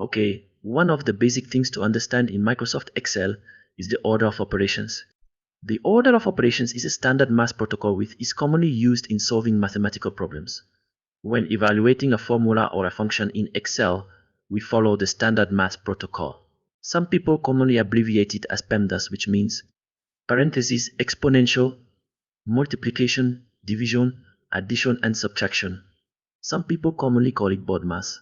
Okay, one of the basic things to understand in Microsoft Excel is the order of operations. The order of operations is a standard math protocol which is commonly used in solving mathematical problems. When evaluating a formula or a function in Excel, we follow the standard math protocol. Some people commonly abbreviate it as PEMDAS, which means parentheses, exponential, multiplication, division, addition, and subtraction. Some people commonly call it board math.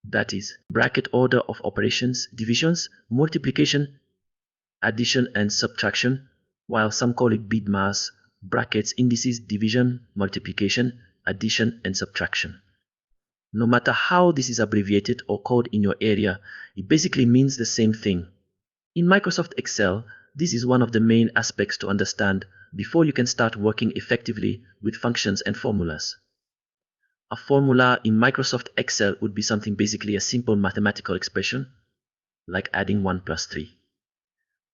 That is, bracket order of operations, divisions, multiplication, addition, and subtraction, while some call it bid math, brackets, indices, division, multiplication, addition, and subtraction. No matter how this is abbreviated or called in your area, it basically means the same thing. In Microsoft Excel, this is one of the main aspects to understand before you can start working effectively with functions and formulas. A formula in Microsoft Excel would be something basically a simple mathematical expression, like adding 1 plus 3.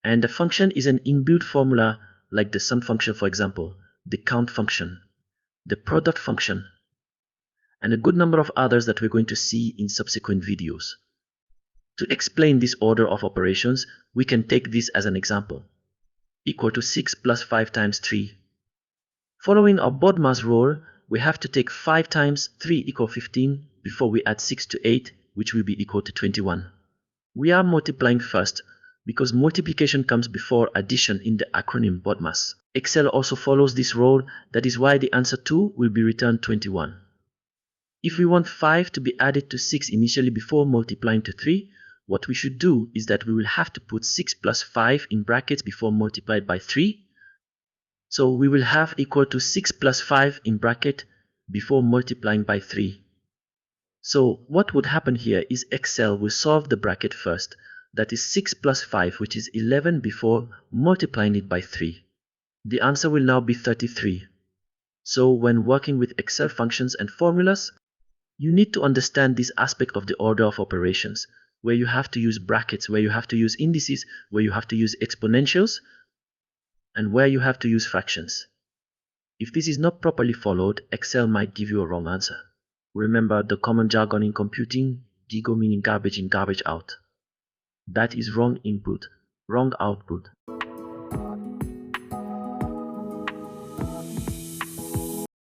And a function is an inbuilt formula like the sum function, for example, the count function, the product function, and a good number of others that we're going to see in subsequent videos. To explain this order of operations, we can take this as an example. Equal to 6 plus 5 times 3. Following our board mass rule, we have to take 5 times 3 equal 15 before we add 6 to 8, which will be equal to 21. We are multiplying first because multiplication comes before addition in the acronym BODMAS. Excel also follows this rule, that is why the answer 2 will be returned 21. If we want 5 to be added to 6 initially before multiplying to 3, what we should do is that we will have to put 6 plus 5 in brackets before multiplied by 3. So we will have equal to 6 plus 5 in bracket before multiplying by 3. So what would happen here is Excel will solve the bracket first, that is 6 plus 5, which is 11, before multiplying it by 3. The answer will now be 33. So when working with Excel functions and formulas, you need to understand this aspect of the order of operations, where you have to use brackets, where you have to use indices, where you have to use exponentials, and where you have to use fractions. If this is not properly followed, Excel might give you a wrong answer. Remember the common jargon in computing, GIGO meaning garbage in, garbage out. That is wrong input, wrong output.